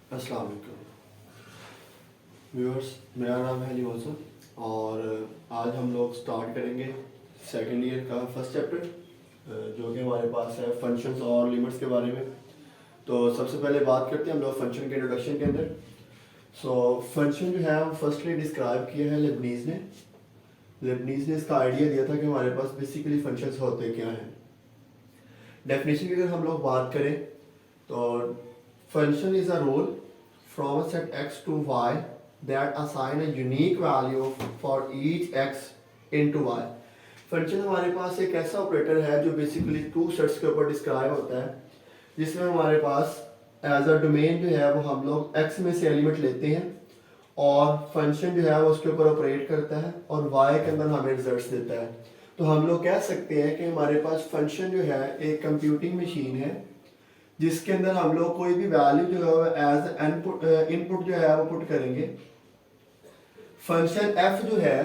अस्सलाम वालेकुम व्यूअर्स, मेरा नाम है अली मौसम और आज हम लोग स्टार्ट करेंगे सेकेंड ईयर का फर्स्ट चैप्टर जो कि हमारे पास है फंक्शंस और लिमिट्स के बारे में। तो सबसे पहले बात करते हैं हम लोग फंक्शन के इंट्रोडक्शन के अंदर। फंक्शन जो है वो फर्स्टली डिस्क्राइब किया है लेबनीज़ ने। लेबनीज़ ने इसका आइडिया दिया था कि हमारे पास बेसिकली फंक्शंस होते क्या हैं। डेफिनेशन की अगर हम लोग बात करें तो function is a rule from a set x to y that assign a unique value for each x into y। Function हमारे पास एक ऐसा ऑपरेटर है जो बेसिकली टू सेट्स के ऊपर डिस्क्राइब होता है, जिसमें हमारे पास एज अ डोमेन जो है वो हम लोग x में से एलिमेंट लेते हैं और फंक्शन जो है वो उसके ऊपर ऑपरेट करता है और y के अंदर हमें रिजल्ट्स देता है। तो हम लोग कह सकते हैं कि हमारे पास फंक्शन जो है एक कंप्यूटिंग मशीन है जिसके अंदर हम लोग कोई भी वैल्यू जो है वो एज इनपुट जो है वो पुट करेंगे। फंक्शन f जो है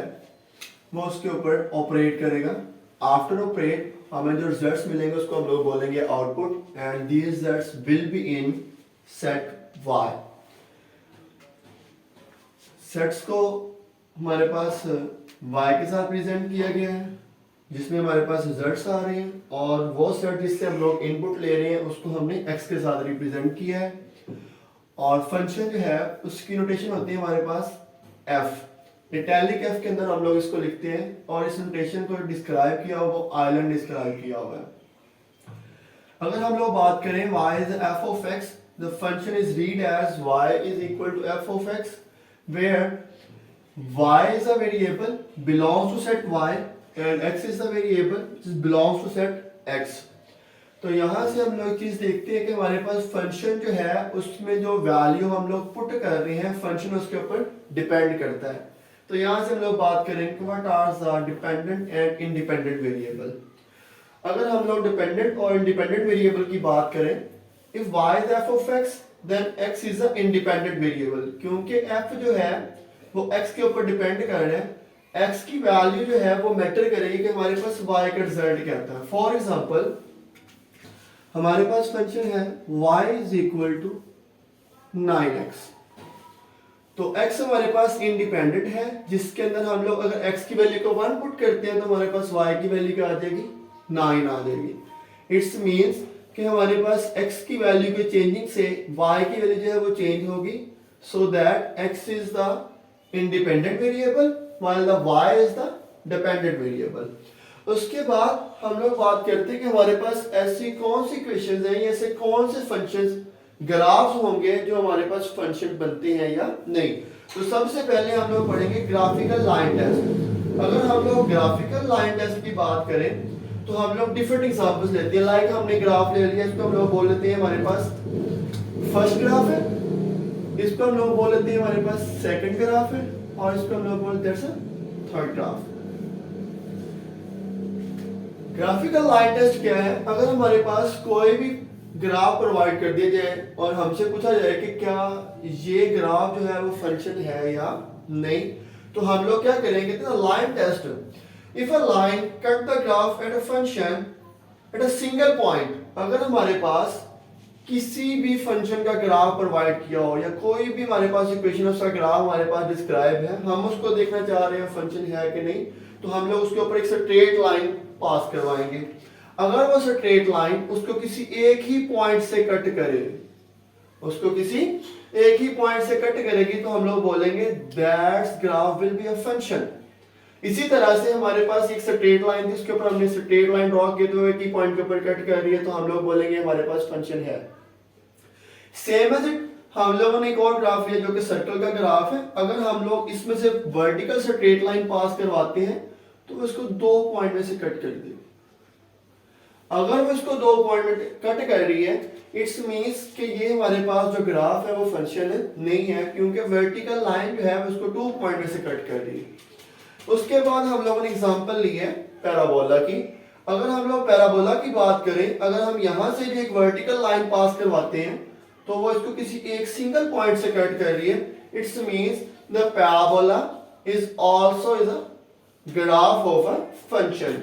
वो उसके ऊपर ऑपरेट करेगा। आफ्टर ऑपरेट हमें जो रिजल्ट्स मिलेंगे उसको हम लोग बोलेंगे output and these results will be in set y। Sets को हमारे पास y के साथ प्रेजेंट किया गया है जिसमें हमारे पास रिजल्ट्स आ रहे हैं और वो सेट जिससे हम लोग इनपुट ले रहे हैं उसको हमने x के साथ रिप्रेजेंट किया है। और फंक्शन जो है उसकी नोटेशन होती है हमारे पास f, इटैलिक f के अंदर हम लोग इसको लिखते हैं और इस नोटेशन को डिस्क्राइब किया हुआ वो आइलैंड डिस्क्राइब किया हुआ है। अगर हम लोग बात करें y is f of x, the function is read as y is equal to f of x where y is a variable belongs to set y and x is the variable which belongs to set x। तो यहाँ से हम लोग चीज देखते हैं कि हमारे पास फंक्शन जो है उसमें जो वैल्यू हम लोग पुट कर रहे हैं फंक्शन उसके ऊपर डिपेंड करता है। तो यहाँ से हम लोग बात करेंगे what are the dependent and independent variable. अगर हम लोग डिपेंडेंट और इंडिपेंडेंट वेरिएबल की बात करें, if y is f of x then x is a independent variable, क्योंकि f जो है वो x के ऊपर डिपेंड कर रहा है। x की वैल्यू जो है वो मैटर करेगी कि हमारे पास y का रिजल्ट क्या आता है। फॉर एग्जांपल हमारे पास फंक्शन है y is equal to 9x। तो x हमारे पास इंडिपेंडेंट है जिसके अंदर हम लोग अगर x की वैल्यू को 1 पुट करते हैं तो हमारे पास y की वैल्यू क्या आ जाएगी, 9 आ जाएगी। इट्स मींस कि हमारे पास x की वैल्यू के चेंजिंग से y की वैल्यू जो है वो चेंज होगी, so that x is the independent variable while the y is the dependent variable। उसके बाद हम लोग बात करते हैं कि हमारे पास ऐसी कौन सी इक्वेशंस हैं, ऐसे कौन से फंक्शंस ग्राफ्स होंगे जो हमारे पास फंक्शन बनते हैं या नहीं। तो सबसे पहले हम लोग पढ़ेंगे ग्राफिकल लाइन टेस्ट। अगर हम लोग ग्राफिकल लाइन टेस्ट की बात करें तो हम लोग डिफरेंट एग्जांपल्स लेते हैं। लाइक हमने ग्राफ ले लिया, इसको हम लोग बोल लेते हैं हमारे पास फर्स्ट ग्राफ है, इसको हम लोग बोल लेते हैं हमारे पास सेकंड ग्राफ है और इसको हम लोग बोलते हैं third graph. Graphical line test क्या है? अगर हमारे पास कोई भी ग्राफ प्रोवाइड कर दिया जाए और हमसे पूछा जाए कि क्या ये ग्राफ जो है वो फंक्शन है या नहीं, तो हम लोग क्या करेंगे, line test. If a line cut the graph at a function at a single point, अगर हमारे पास किसी भी फंक्शन का ग्राफ प्रोवाइड किया हो या कोई भी हमारे पास इक्वेशन उसका ग्राफ हमारे पास डिस्क्राइब है, हम उसको देखना चाह रहे हैं फंक्शन है कि नहीं, तो हम लोग उसके ऊपर एक स्ट्रेट लाइन पास करवाएंगे। अगर वो स्ट्रेट लाइन उसको किसी एक ही पॉइंट से कट करे, उसको किसी एक ही पॉइंट से कट करेगी तो हम लोग बोलेंगे that's graph will be a function. इसी तरह से हमारे पास एक स्ट्रेट लाइन थी, उसके ऊपर हमने स्ट्रेट लाइन ड्रॉ की तो एक ही पॉइंट के ऊपर कट कर रही है तो हम लोग बोलेंगे हमारे पास फंक्शन है। सेम एज इट हम लोगों ने एक और ग्राफ लिया जो कि सर्कल का ग्राफ है। अगर हम लोग इसमें से वर्टिकल स्ट्रेट लाइन पास करवाते हैं तो वो इसको 2 पॉइंट में से कट कर देगी। अगर वो इसको 2 पॉइंट में कट कर रही है, इट्स मींस कि ये हमारे पास जो ग्राफ है वो फंक्शन नहीं है, क्योंकि वर्टिकल लाइन जो है वो इसको 2 पॉइंट में से कट कर रही है। उसके बाद हम लोगों ने एग्जांपल ली है पैराबोला की। अगर हम लोग पैराबोला की बात करें, अगर हम यहां से भी एक वर्टिकल लाइन पास करवाते हैं तो वो इसको किसी एक सिंगल पॉइंट से कट कर रही है। It's means the parabola is also is a graph of a function.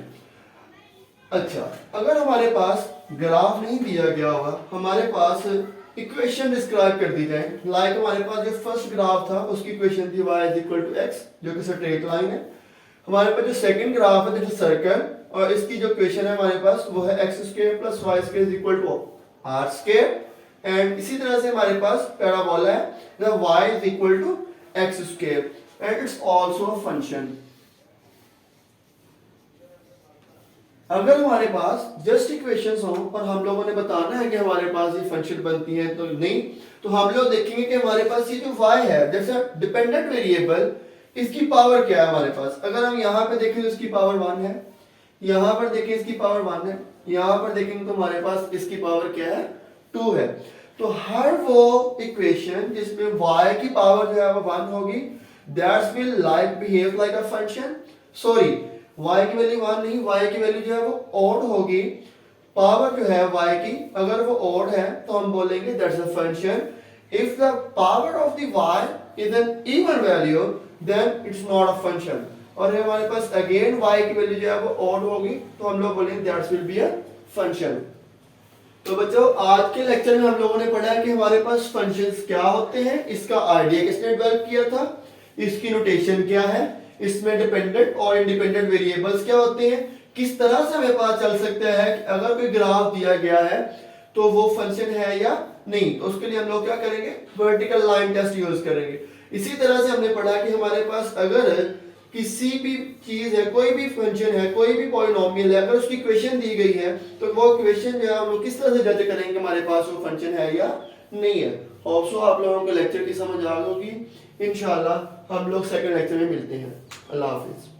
अच्छा, अगर हमारे पास ग्राफ नहीं दिया गया होगा, हमारे पास इक्वेशन डिस्क्राइब कर दी जाए। लाइक हमारे पास जो फर्स्ट ग्राफ था उसकी इक्वेशन थी y is equal to x, जो कि स्ट्रेट लाइन है। हमारे पास जो सेकंड ग्राफ है दैट इज सर्कल, और इसकी जो इक्वेशन है हमारे पास वो है x square plus y square is equal to r square. And इसी तरह से हमारे पास पैराबोला है the y is equal to x square and it's also a function. अगर हमारे पास जस्ट इक्वेशंस हो और हम लोगों ने बताना है कि हमारे पास ये फंक्शन बनती है तो नहीं, तो हम लोग देखेंगे कि हमारे पास ये जो y है दैट्स अ डिपेंडेंट वेरिएबल, इसकी पावर क्या है हमारे पास। अगर हम यहाँ पे देखें तो इसकी पावर 1 है, यहाँ पर देखें इसकी पावर 1 है, यहाँ पर देखेंगे तो हमारे पास इसकी पावर क्या है 2 है। तो हर वो इक्वेशन जिसमें y की पावर जो है वो 1 होगी that's will like behave like a function. Sorry, y की वैल्यू 1 नहीं, y की वैल्यू जो है वो ऑड होगी। पावर जो है y की अगर वो ऑड है तो हम बोलेंगे that's a function. If the power of the y is an even value then it's not a function. और हमारे पास अगेन y की वैल्यू जो है वो ऑड होगी तो हम लोग बोलेंगे that's will be a function. तो बच्चों आज के लेक्चर में हम लोगों ने पढ़ा है कि हमारे पास फंक्शंस क्या होते हैं, इसका आइडिया किसने डेवलप किया था, इसकी नोटेशन क्या है, इसमें डिपेंडेंट और इंडिपेंडेंट वेरिएबल्स क्या होते हैं, किस तरह से हमें पता चल सकता है कि अगर कोई ग्राफ दिया गया है तो वो फंक्शन है या नहीं। तो उसके लिए हम लोग क्या करेंगे, वर्टिकल लाइन टेस्ट यूज करेंगे। इसी तरह से हमने पढ़ा कि हमारे पास अगर किसी भी चीज है, कोई भी फंक्शन है, कोई भी पॉलिनोमियल है, अगर उसकी इक्वेशन दी गई है तो वो इक्वेशन जो है हम लोग किस तरह से जज करेंगे हमारे पास वो फंक्शन है या नहीं है। होप सो आप लोगों को लेक्चर की समझ आ गई होगी। इंशाल्लाह हम लोग सेकंड लेक्चर में मिलते हैं। अल्लाह हाफिज।